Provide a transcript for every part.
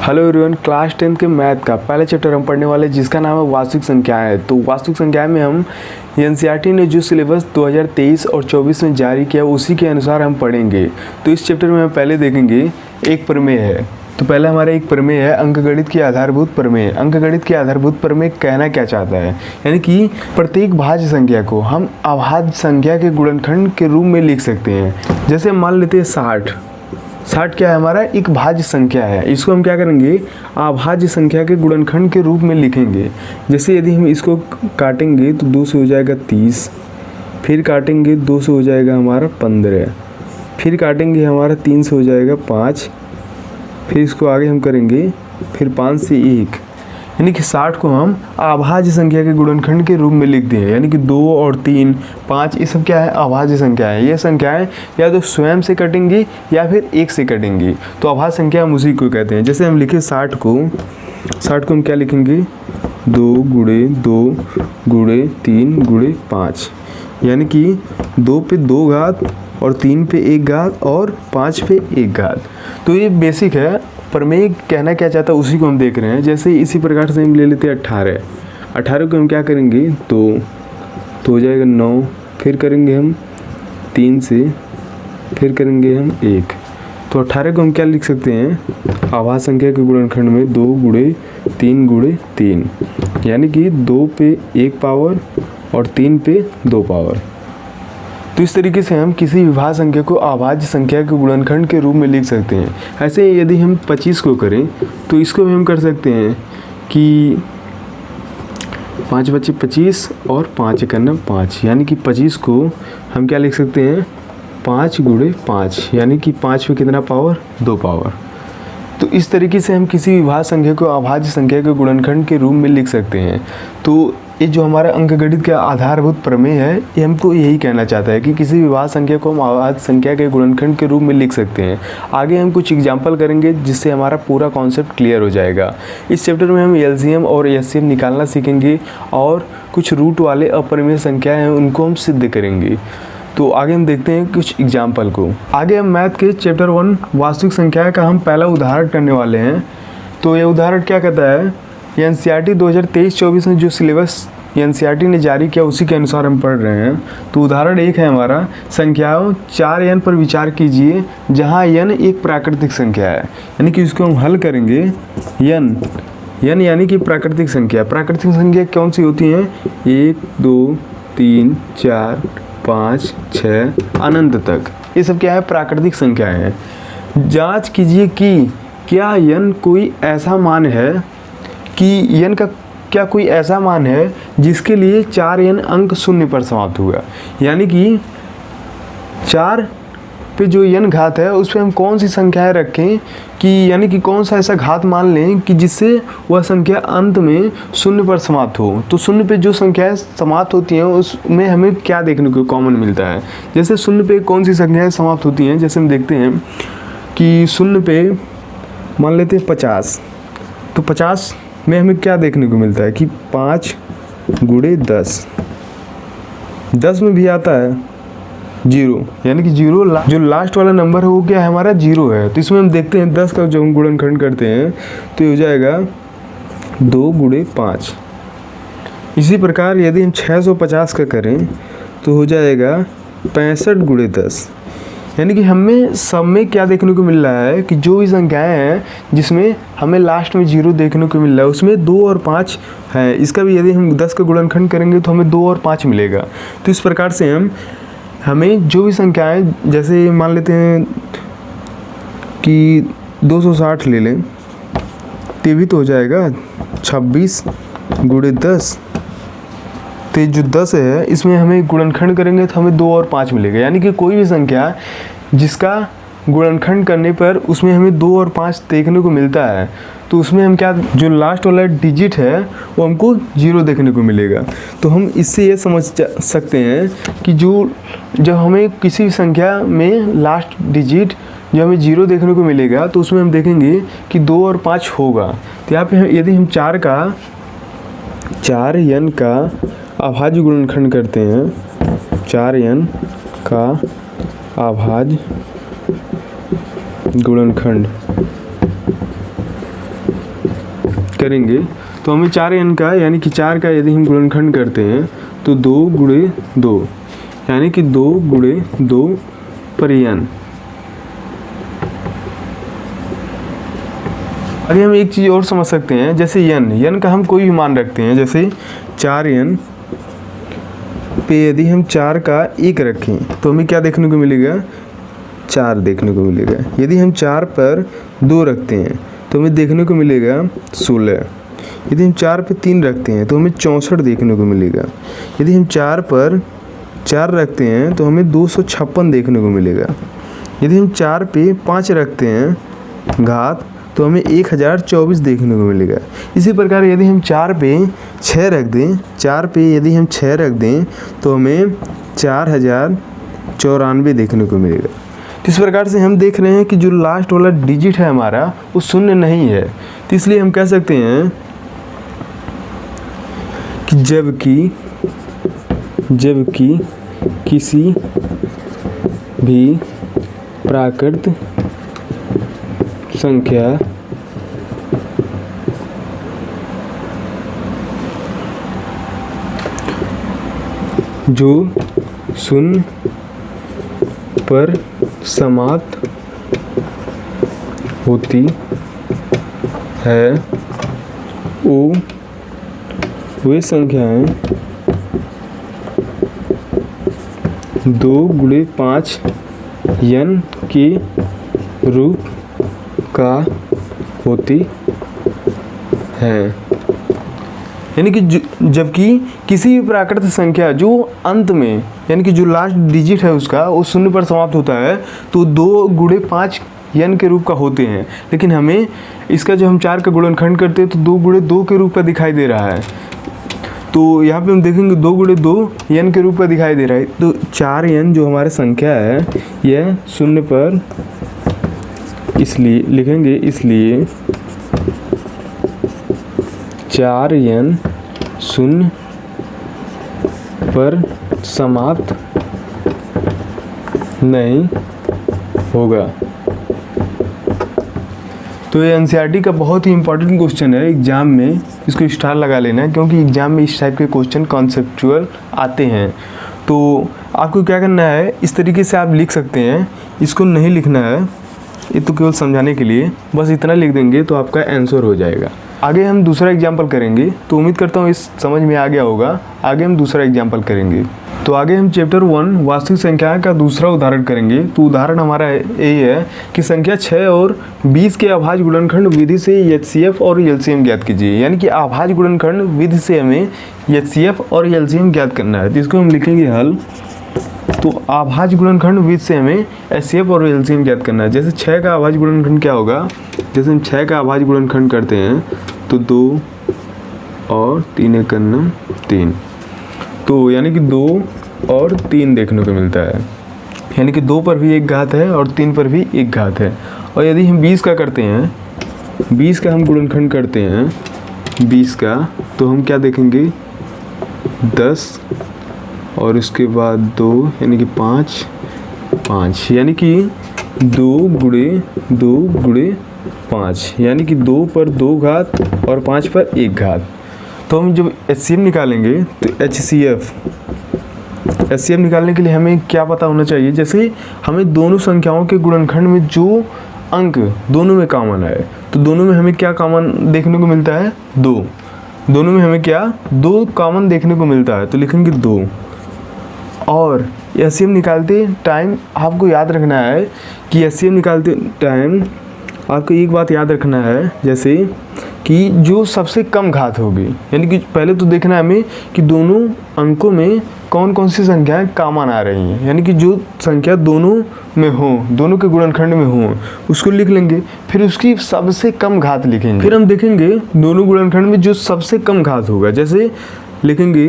Hello everyone, class 10th के math का पहला चैप्टर हम पढ़ने वाले जिसका नाम है वास्तविक संख्याएं। तो वास्तविक संख्याएं में हम एनसीईआरटी ने जो सिलेबस 2023 और 24 में जारी किया उसी के अनुसार हम पढ़ेंगे। तो इस चैप्टर में हम पहले देखेंगे एक प्रमेय है। तो पहले हमारा एक प्रमेय है अंकगणित की आधारभूत प्रमेय। अंकगणित की आधारभूत प्रमेय कहना क्या चाहता है, यानी कि प्रत्येक भाज्य संख्या को हम अभाज्य संख्या के गुणनखंड के रूप में लिख सकते हैं। जैसे मान लेते हैं 60 क्या है, हमारा एक भाज्य संख्या है। इसको हम क्या करेंगे, अभाज्य संख्या के गुणनखंड के रूप में लिखेंगे। जैसे यदि हम इसको काटेंगे तो 2 से हो जाएगा 30, फिर काटेंगे 2 से हो जाएगा हमारा 15, फिर काटेंगे हमारा 3 से हो जाएगा 5, फिर इसको आगे हम करेंगे फिर 5 से 1, यानी कि 60 को हम अभाज्य संख्या के गुणनखंड के रूप में लिख दें। यानी कि 2 और 3, 5 ये सब क्या है, अभाज्य संख्या है। ये संख्याएं या तो स्वयं से कटेंगी या फिर 1 से कटेंगी। तो अभाज्य संख्या हम उसी को कहते हैं। जैसे हम लिखे 60 को हम क्या लिखेंगे, 2 गुणे 2 गुणे 3 गुणे 5, यानी कि 2 पे 2 घात और 3 पे 1 घात और 5 पे 1 घात। तो ये बेसिक है। प्रमेय कहना क्या चाहता है उसी को हम देख रहे हैं। जैसे इसी प्रकार से हम ले लेते हैं 18 को हम क्या करेंगे, तो हो जाएगा 9, फिर करेंगे हम 3 से, फिर करेंगे हम 1। तो 18 को हम क्या लिख सकते हैं, अभाज्य संख्या के गुणनखंड में 2 गुणे 3 गुणे 3, यानी कि 2 पे 1 पावर और 3 पे 2 पावर। तो इस तरीके से हम किसी भी भाज्य संख्या को अभाज्य संख्या के गुणनखंड के रूप में लिख सकते हैं। ऐसे यदि हम 25 को करें तो इसको भी हम कर सकते हैं कि 5 बचे 25 और 5 करना 5, यानी कि 25 को हम क्या लिख सकते हैं, 5 गुणे 5, यानी कि 5 पे कितना पावर, 2 पावर। तो इस तरीके से हम किसी भी भाज्य संख्या को अभाज्य संख्या के गुणनखंड के रूप में लिख सकते हैं। तो ये जो हमारा अंकगणित का आधारभूत प्रमेय है ये हमको यही कहना चाहता है कि किसी भी भाज्य संख्या को हम अभाज्य संख्या के गुणनखंड के रूप में लिख सकते हैं। आगे हम कुछ एग्जांपल करेंगे जिससे हमारा पूरा कॉन्सेप्ट क्लियर हो जाएगा। इस चैप्टर में हम एलसीएम और एचसीएम निकालना सीखेंगे और कुछ रूट वाले अपरिमेय संख्याएं हैं उनको हम सिद्ध करेंगे। तो आगे हम देखते हैं कुछ एग्जाम्पल को। आगे हम मैथ के चैप्टर 1 वास्तविक संख्या का हम पहला उदाहरण करने वाले हैं। तो ये उदाहरण क्या कहता है, एनसीईआरटी 2023-24 में जो सिलेबस एनसीईआरटी ने जारी किया उसी के अनुसार हम पढ़ रहे हैं। तो उदाहरण 1 है हमारा, संख्याओं 4n पर विचार कीजिए जहां n एक प्राकृतिक संख्या है। यानी कि इसको हम हल करेंगे, n यानी कि प्राकृतिक संख्या। प्राकृतिक संख्या कौन सी होती हैं, 1 2 3 4 5 6 अनंत तक, ये सब क्या है, प्राकृतिक संख्या है। जांच कीजिए कि क्या n कोई ऐसा मान है कि n का क्या कोई ऐसा मान है जिसके लिए 4n अंक 0 पर समाप्त हुआ। यानी कि 4 पे जो n घात है उस पर हम कौन सी संख्याएं रखें कि यानी कि कौन सा ऐसा घात मान लें कि जिससे वह संख्या अंत में 0 पर समाप्त हो। तो 0 पे जो संख्याएं समाप्त होती हैं उसमें हमें क्या देखने को कॉमन मिलता है। जैसे 0 पे कौन सी संख्याएं समाप्त होती हैं, जैसे हम देखते हैं कि 0 पे मान लेते हैं 50। तो 50 में हमें क्या देखने को मिलता है कि 5 गुणे 10 में भी आता है 0, यानी कि 0 जो लास्ट वाला नंबर है वो क्या है, हमारा 0 है। तो इसमें हम देखते हैं 10 का जब हम गुणनखंड करते हैं तो ये हो जाएगा 2 गुणे 5। इसी प्रकार यदि हम 650 का करें तो हो जाएगा 65 गुणे 10। यानी कि हमें सब में क्या देखने को मिल रहा है कि जो भी संख्याएं हैं जिसमें हमें लास्ट में 0 देखने को मिल रहा है उसमें 2 और 5 है। इसका भी यदि हम 10 का गुणनखंड करेंगे तो हमें 2 और 5 मिलेगा। तो इस प्रकार से हमें जो भी संख्याएं, जैसे मान लेते हैं कि 260 ले लें तो भी तो हो जाएगा 26 गुणे 10। तो जो 10 है इसमें हमें गुणनखंड करेंगे तो हमें 2 और 5 मिलेगा। यानी कि कोई भी संख्या जिसका गुणनखंड करने पर उसमें हमें 2 और 5 देखने को मिलता है तो उसमें हम क्या, जो लास्ट वाला डिजिट है वो हमको 0 देखने को मिलेगा। तो हम इससे ये समझ सकते हैं कि जब हमें किसी संख्या में लास्ट डिजिट जो हमें 0 देखने को मिलेगा तो उसमें हम देखेंगे कि 2 और 5 होगा। तो यहाँ पे यदि हम 4n का अभाज्य गुणनखंड करते हैं, 4n का अभाज्य गुणनखंड करेंगे तो हमें 4n का यानी कि 4 का यदि हम गुणनखंड करते हैं तो 2 गुणे 2 यानी कि 2 गुणे 2 पर n। आगे हम एक चीज़ और समझ सकते हैं, जैसे n का हम कोई भी मान रखते हैं, जैसे 4n पे यदि हम 4 का 1 रखें तो हमें क्या देखने को मिलेगा, 4 देखने को मिलेगा। यदि हम 4 पर 2 रखते हैं तो हमें देखने को मिलेगा 16। यदि हम 4 पे 3 रखते हैं तो हमें 64 देखने को मिलेगा। यदि हम 4 पर 4 रखते हैं तो हमें 256 देखने को मिलेगा। यदि हम 4 पे 5 रखते हैं घात तो हमें 1024 देखने को मिलेगा। इसी प्रकार यदि हम 4 पे 6 रख दें, 4 पे यदि हम 6 रख दें तो हमें 4094 देखने को मिलेगा। इस प्रकार से हम देख रहे हैं कि जो लास्ट वाला डिजिट है हमारा वो शून्य नहीं है, तो इसलिए हम कह सकते हैं कि जबकि किसी भी प्राकृत संख्या जो शून्य पर समाप्त होती है वे संख्याएं 2 गुणे 5 n के रूप का होती है। यानी कि जबकि किसी भी प्राकृत संख्या जो अंत में यानी कि जो लास्ट डिजिट है उसका वो शून्य पर समाप्त होता है तो 2 गुणे 5 n के रूप का होते हैं, लेकिन हमें इसका जब हम 4 का गुणनखंड करते हैं तो 2 गुणे 2 के रूप का दिखाई दे रहा है। तो यहाँ पे हम देखेंगे 2 गुणे 2 n के रूप का दिखाई दे रहा है। तो 4n जो हमारी संख्या है यह शून्य पर इसलिए लिखेंगे, इसलिए 4n शून्य पर समाप्त नहीं होगा। तो ये एनसीईआरटी का बहुत ही इंपॉर्टेंट क्वेश्चन है, एग्जाम में इसको स्टार लगा लेना है क्योंकि एग्जाम में इस टाइप के क्वेश्चन कॉन्सेप्चुअल आते हैं। तो आपको क्या करना है, इस तरीके से आप लिख सकते हैं, इसको नहीं लिखना है, ये तो केवल समझाने के लिए, बस इतना लिख देंगे तो आपका आंसर हो जाएगा। आगे हम दूसरा एग्जाम्पल करेंगे, तो उम्मीद करता हूँ इस समझ में आ गया होगा। आगे हम दूसरा एग्जाम्पल करेंगे, तो आगे हम चैप्टर 1 वास्तविक संख्या का दूसरा उदाहरण करेंगे। तो उदाहरण हमारा यही है कि संख्या 6 और 20 के अभाज्य गुणनखंड विधि से एचसीएफ और एलसीएम ज्ञात कीजिए। यानी कि अभाज्य गुणनखंड विधि से हमें एचसीएफ और एलसीएम ज्ञात करना है, तो इसको हम लिखेंगे हल। तो अभाज्य गुणनखंड विधि से हमें एचसीएफ और एलसीएम ज्ञात करना है। जैसे 6 का अभाज्य गुणनखंड क्या होगा, जैसे हम 6 का अभाज्य गुणनखंड करते हैं तो 2 और 3 एक करना 3, तो यानी कि 2 और 3 देखने को मिलता है। यानी कि 2 पर भी एक घात है और 3 पर भी एक घात है। और यदि हम 20 का करते हैं, 20 का हम गुणनखंड करते हैं 20 का, तो हम क्या देखेंगे 10 और उसके बाद 2 यानी कि 5 5, यानी कि 2 गुणे 5, यानी कि 2 पर 2 घात और 5 पर 1 घात। तो हम जब एचसीएफ निकालेंगे तो एचसीएफ निकालने के लिए हमें क्या पता होना चाहिए, जैसे हमें दोनों संख्याओं के गुणनखंड में जो अंक दोनों में कॉमन है, तो दोनों में हमें क्या कॉमन देखने को मिलता है 2। दोनों में हमें क्या 2 कॉमन देखने को मिलता है, तो लिखेंगे 2। और एचसीएफ निकालते टाइम आपको याद रखना है कि एचसीएफ निकालते टाइम आपको एक बात याद रखना है, जैसे कि जो सबसे कम घात होगी, यानी कि पहले तो देखना है हमें कि दोनों अंकों में कौन कौन सी संख्याएं कॉमन आ रही हैं, यानी कि जो संख्या दोनों में हो, दोनों के गुणनखंड में हो, उसको लिख लेंगे। फिर उसकी सबसे कम घात लिखेंगे। फिर हम देखेंगे दोनों गुणनखंड में जो सबसे कम घात होगा, जैसे लिखेंगे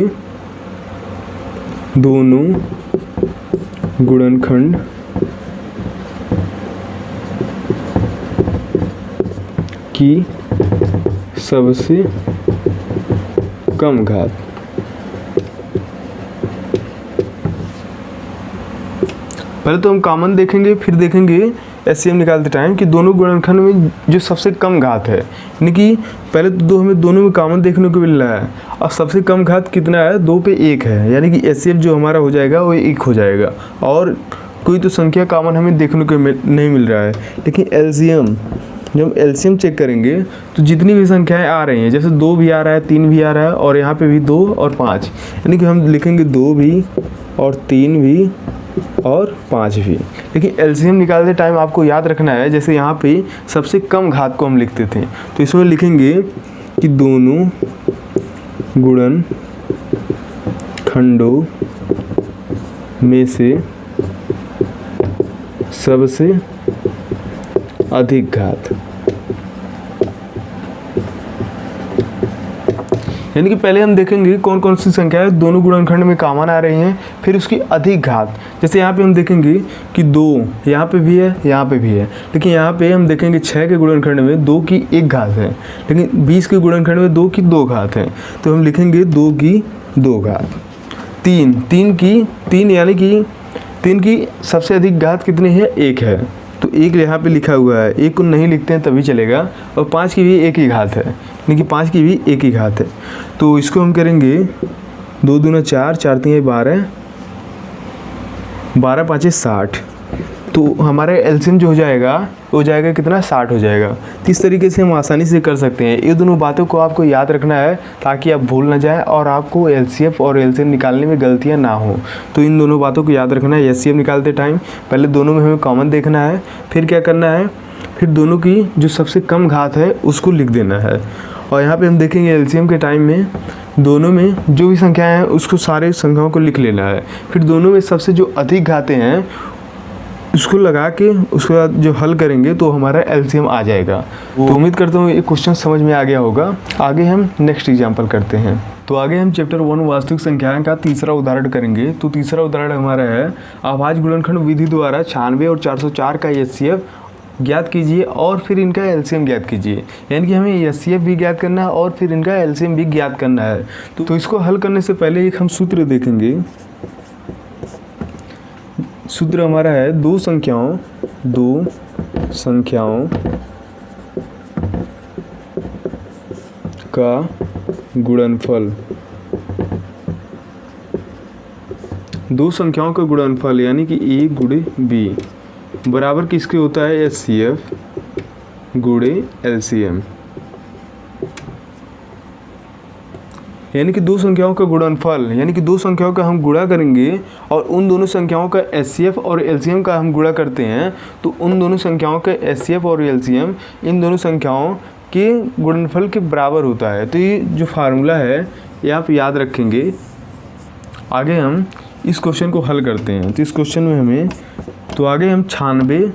दोनों गुणनखंड की सबसे कम घात। पहले तो हम कॉमन देखेंगे, फिर देखेंगे एचसीएफ निकालते टाइम कि दोनों गुणनखंड में जो सबसे कम घात है, यानी कि पहले तो हमें दोनों में कॉमन देखने को मिल रहा है और सबसे कम घात कितना है, 2 पे 1 है, यानी कि एचसीएफ जो हमारा हो जाएगा वो 1 हो जाएगा और कोई तो संख्या कॉमन हमें देखने को नहीं मिल रहा है। लेकिन एलसीएम, जब हम एलसीएम चेक करेंगे तो जितनी भी संख्याएं आ रही हैं, जैसे 2 भी आ रहा है, 3 भी आ रहा है और यहाँ पे भी 2 और 5, यानी कि हम लिखेंगे 2 भी और 3 भी और 5 भी। लेकिन एलसीएम निकालते टाइम आपको याद रखना है, जैसे यहाँ पे सबसे कम घात को हम लिखते थे तो इसमें लिखेंगे कि दोनों गुणन खंडों में से सबसे अधिक घात, यानी कि पहले हम देखेंगे कौन कौन सी संख्याएं दोनों गुणनखंड में कॉमन आ रही हैं, फिर उसकी अधिक घात। जैसे यहाँ पे हम देखेंगे कि 2 यहाँ पे भी है, यहाँ पे भी है, लेकिन यहाँ पे हम देखेंगे 6 के गुणनखंड में 2 की 1 घात है, लेकिन 20 के गुणनखंड में 2 की 2 घात है, तो हम लिखेंगे 2 की 2 घात। 3 यानी कि 3 की सबसे अधिक घात कितनी है, 1 है, तो 1 यहाँ पे लिखा हुआ है, 1 को नहीं लिखते हैं तभी चलेगा। और 5 की भी 1 ही घात है, यानी कि 5 की भी 1 ही घात है, तो इसको हम करेंगे 2 दूना 4, 4 3 12, 12 5 60, तो हमारा एलसीएम जो हो जाएगा कितना, 60 हो जाएगा। तो इस तरीके से हम आसानी से कर सकते हैं। ये दोनों बातों को आपको याद रखना है ताकि आप भूल ना जाए और आपको एलसीएफ और एलसीएम निकालने में गलतियां ना हो। तो इन दोनों बातों को याद रखना है। एचसीएफ निकालते टाइम पहले दोनों में हमें कॉमन देखना है, फिर क्या करना है, फिर दोनों की जो सबसे कम घात है उसको लिख देना है। और यहाँ पर हम देखेंगे एलसीएम के टाइम में दोनों में जो भी संख्याएँ हैं उसको सारे संख्याओं को लिख लेना है, फिर दोनों में सबसे जो अधिक घातें हैं उसको लगा के उसके बाद जो हल करेंगे तो हमारा एलसीएम आ जाएगा। तो उम्मीद करता हूँ ये क्वेश्चन समझ में आ गया होगा। आगे हम नेक्स्ट एग्जांपल करते हैं। तो आगे हम चैप्टर 1 वास्तविक संख्याएं का तीसरा उदाहरण करेंगे। तो तीसरा उदाहरण हमारा है अभाज्य गुणनखंड विधि द्वारा 96 और 404 का एचसीएफ ज्ञात कीजिए और फिर इनका एलसीएम ज्ञात कीजिए। यानी कि हमें एचसीएफ भी ज्ञात करना है और फिर इनका एलसीएम भी ज्ञात करना है। तो इसको हल करने से पहले एक हम सूत्र देखेंगे। सूत्र हमारा है दो संख्याओं का गुणनफल। दो संख्याओं का गुणनफल यानी कि a गुणे b बराबर किसके होता है, एचसीएफ गुणे एलसीएम। यानी कि दो संख्याओं का गुणनफल यानी कि दो संख्याओं का हम गुणा करेंगे और उन दोनों संख्याओं का एचसीएफ और एलसीएम का हम गुणा करते हैं तो उन दोनों संख्याओं का एचसीएफ और एलसीएम इन दोनों संख्याओं के गुणनफल के बराबर होता है। तो ये जो फार्मूला है ये आप याद रखेंगे। आगे हम इस क्वेश्चन को हल करते हैं। तो इस क्वेश्चन में हमें आगे हम 96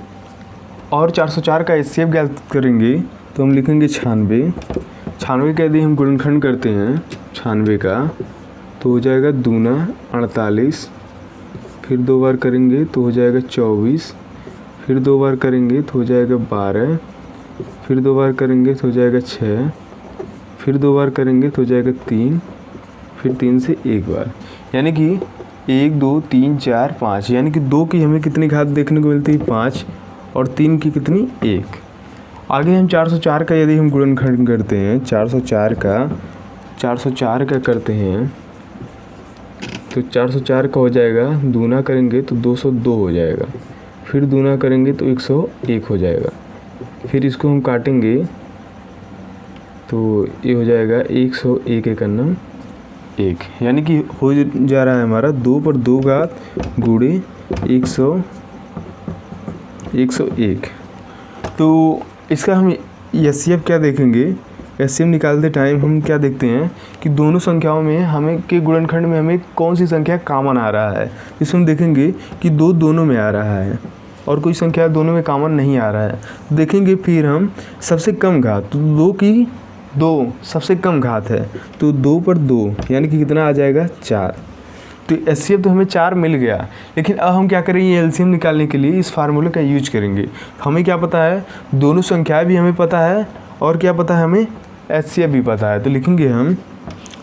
और 404 का एचसीएफ ज्ञात करेंगे। तो हम लिखेंगे 96 का यदि हम गुणनखंड करते हैं 96 का तो हो जाएगा दूना 48, फिर 2 बार करेंगे तो हो जाएगा 24, फिर 2 बार करेंगे तो हो जाएगा 12, फिर 2 बार करेंगे तो हो जाएगा 6, फिर 2 बार करेंगे तो हो जाएगा 3, फिर 3 से 1 बार, यानी कि 1 2 3 4 5, यानी कि 2 की हमें कितनी घात देखने को मिलती है 5 और 3 की कितनी 1। आगे हम 404 का यदि हम गुणनखंड करते हैं 404 का करते हैं तो 404 का हो जाएगा दूना करेंगे तो 202 हो जाएगा, फिर दूना करेंगे तो 101 हो जाएगा, फिर इसको हम काटेंगे तो ये हो जाएगा 101 एकन्नम 1, यानी कि हो जा रहा है हमारा 2 पर 2 घात गुणे 101। तो इसका हम एचसीएफ क्या देखेंगे, एचसीएफ निकालते टाइम हम क्या देखते हैं कि दोनों संख्याओं में हमें के गुणनखंड में हमें कौन सी संख्या कॉमन आ रहा है। इसमें हम देखेंगे कि 2 दोनों में आ रहा है और कोई संख्या दोनों में कॉमन नहीं आ रहा है। देखेंगे फिर हम सबसे कम घात, तो 2 की 2 सबसे कम घात है तो 2 पर 2 यानी कि कितना आ जाएगा 4। तो एचसीएफ तो हमें 4 मिल गया, लेकिन अब हम क्या करेंगे एलसीएम निकालने के लिए इस फार्मूले का यूज करेंगे। हमें क्या पता है, दोनों संख्याएं भी हमें पता है और क्या पता है हमें एचसीएफ भी पता है। तो लिखेंगे हम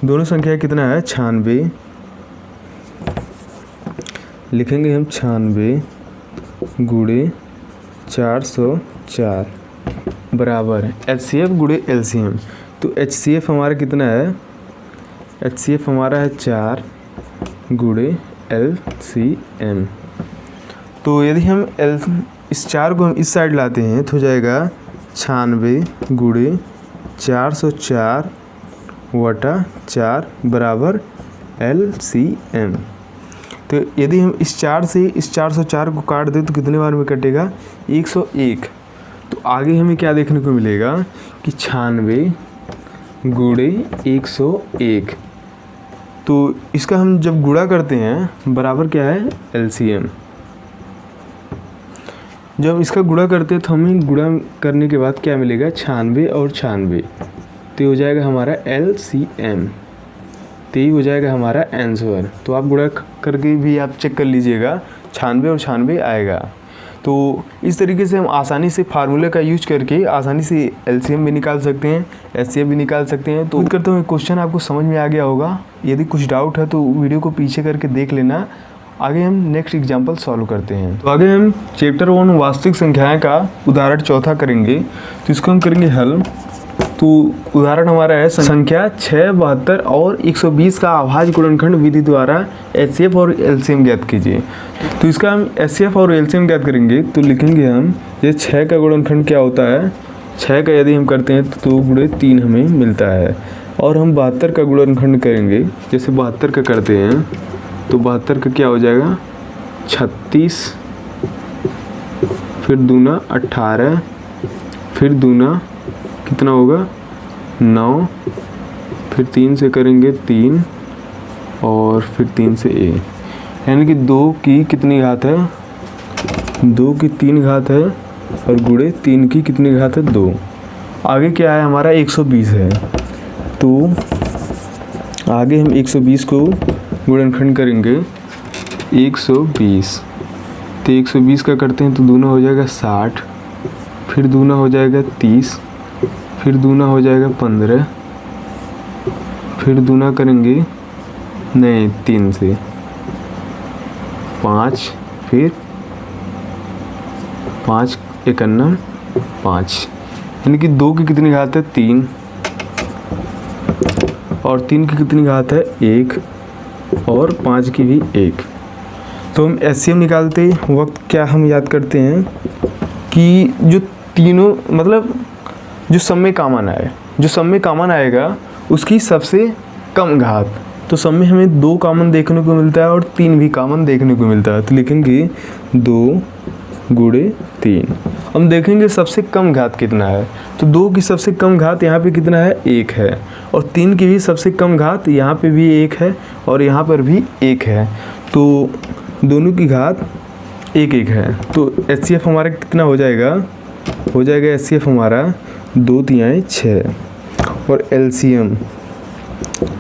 दोनों संख्या कितना है 96, लिखेंगे हम 96 गुणे 404 बराबर HCF गुणे LCM। तो HCF हमारा कितना है, HCF हमारा है 4 गुणे LCM। तो यदि हम इस 4 को हम इस साइड लाते हैं तो हो जाएगा 96 गुणे 404 वटा 4 बराबर LCM। तो यदि हम इस 4 से इस 404 को काट दें तो कितने बार में कटेगा, 101। तो आगे हमें क्या देखने को मिलेगा कि 96 गुणे 101। तो इसका हम जब गुणा करते हैं बराबर क्या है, LCM। जब इसका गुणा करते हैं तो हमें गुणा करने के बाद क्या मिलेगा, 96 और 96। तो ये हो जाएगा हमारा LCM। तो ये हो जाएगा हमारा आंसर। तो आप गुणा करके भी आप चेक कर लीजिएगा, 96 और 96 आएगा। तो इस तरीके से हम आसानी से फार्मूले का यूज करके आसानी से LCM भी निकाल सकते हैं, HCF भी निकाल सकते हैं। तो उम्मीद करता हूँ क्वेश्चन आपको समझ में आ गया होगा। यदि कुछ डाउट है तो वीडियो को पीछे करके देख लेना। आगे हम नेक्स्ट एग्जाम्पल सॉल्व करते हैं। तो आगे हम चैप्टर 1 वास्तविक संख्याएं का उदाहरण चौथा करेंगे। तो इसको हम करेंगे हल। तो उदाहरण हमारा है संख्या 6, 72 और 120 का अभाज्य गुणनखंड विधि द्वारा HCF और LCM ज्ञात कीजिए। तो इसका हम HCF और LCM ज्ञात करेंगे। तो लिखेंगे हम ये 6 का गुणनखंड क्या होता है, 6 का यदि हम करते हैं तो 2 गुणे 3 हमें मिलता है। और हम 72 का गुणनखंड करेंगे, जैसे 72 का करते हैं तो 72 का क्या हो जाएगा, 36, फिर दूना 18, फिर दूना कितना होगा 9, फिर 3 से करेंगे 3 और फिर 3 से a, यानी कि 2 की कितनी घात है, 2 की 3 घात है और गुणे 3 की कितनी घात है, 2। आगे क्या है हमारा 120 है। तो आगे हम 120 को गुणनखंड करेंगे 120। तो 120 का करते हैं तो दूना हो जाएगा 60, फिर दूना हो जाएगा 30, फिर दूना हो जाएगा 15, फिर दूना करेंगे नहीं 3 से 5, फिर 5 51 5, यानी कि 2 की कितनी घात है 3 और 3 की कितनी घात है 1 और 5 की भी 1। तो हम LCM निकालते वक्त क्या हम याद करते हैं कि जो तीनों मतलब जो सब में कॉमन आए, जो सब में कॉमन आएगा उसकी सबसे कम घात। तो सब में हमें 2 कॉमन देखने को मिलता है और 3 भी कॉमन देखने को मिलता है। तो लिखेंगे 2 गुणे 3। हम देखेंगे सबसे कम घात कितना है। तो 2 की सबसे कम घात यहाँ पे कितना है, 1 है। और 3 की भी सबसे कम घात यहाँ पे भी 1 है और यहाँ पर भी 1 है। तो दोनों की घात 1 1 है। तो HCF हमारा कितना हो जाएगा, HCF हमारा 2 3 6। और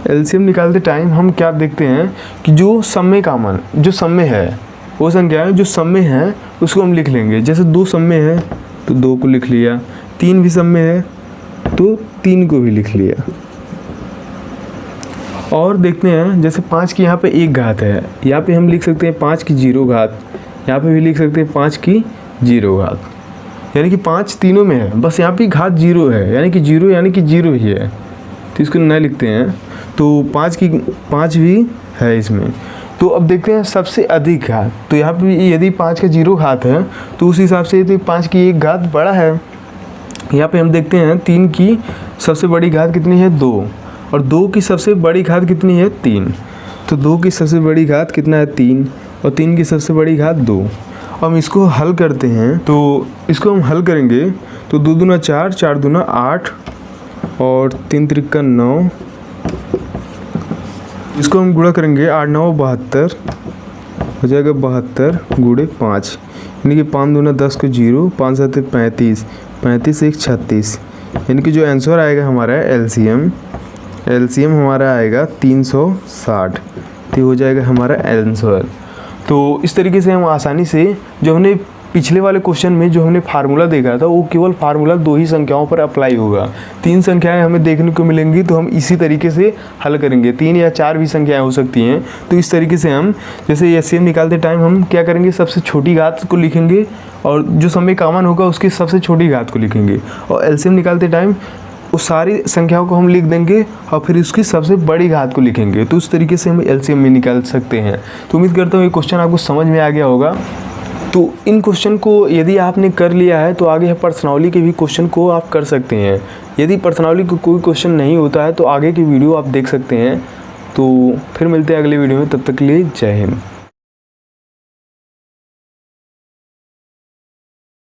LCM निकालते टाइम हम क्या देखते हैं कि जो सब में कॉमन, जो सब में है वो संख्या है जो सब में है उसको हम लिख लेंगे। जैसे 2 सब में है तो 2 को लिख लिया, 3 भी सब में है तो 3 को भी लिख लिया। और देखते हैं जैसे 5 की यहाँ पे 1 घात है, यहाँ पे हम लिख सकते हैं 5 की 0 घात, यहाँ पे भी लिख सकते हैं 5 की 0 घात, यानी कि 5 तीनों में है, बस यहाँ पे घात 0 है, यानी कि 0 ही है। तो इसको नहीं लिखते हैं। तो 5 भी है इसमें। तो अब देखते हैं सबसे अधिक घात। तो यहाँ पे यदि 5 का 0 घात है तो उस हिसाब से तो 5 की 1 घात बड़ा है। यहाँ पे हम देखते हैं 3 की सबसे बड़ी घात कितनी है, 2, और 2 की सबसे बड़ी घात कितनी है, 3। तो 2 की सबसे बड़ी घात कितना है, 3, और 3 की सबसे बड़ी घात 2। हम इसको हल करते हैं। तो इसको हम हल करेंगे तो 2 दूना 4, 4 दूना 8 और 3 त्रिका 9। इसको हम गुणा करेंगे 8 9 72, हो जाएगा 72 गुणे 5, यानी कि 5 दूना 10 को 0, 5 7 35, 35 1 36, यानी कि जो आंसर आएगा हमारा LCM हमारा आएगा 360। तो हो जाएगा हमारा आंसर। तो इस तरीके से हम आसानी से जो हमने पिछले वाले क्वेश्चन में जो हमने फार्मूला देखा था वो केवल फार्मूला 2 ही संख्याओं पर अप्लाई होगा। 3 संख्याएं हमें देखने को मिलेंगी तो हम इसी तरीके से हल करेंगे। 3 या 4 भी संख्याएं हो सकती हैं, तो इस तरीके से हम जैसे एलसीएम निकालते टाइम हम क्या करेंगे, सबसे छोटी घात को लिखेंगे और जो समय कॉमन होगा उसकी सबसे छोटी घात को लिखेंगे, और एलसीएम निकालते टाइम उस सारी संख्याओं को हम लिख देंगे और फिर उसकी सबसे बड़ी घात को लिखेंगे। तो उस तरीके से हम एलसीएम में निकाल सकते हैं। तो उम्मीद करता हूँ ये क्वेश्चन आपको समझ में आ गया होगा। तो इन क्वेश्चन को यदि आपने कर लिया है तो आगे पर्सनली के भी क्वेश्चन को आप कर सकते हैं। यदि पर्सनली को कोई क्वेश्चन नहीं होता है तो आगे की वीडियो आप देख सकते हैं। तो फिर मिलते हैं अगले वीडियो में, तब तक के लिए जय हिंद।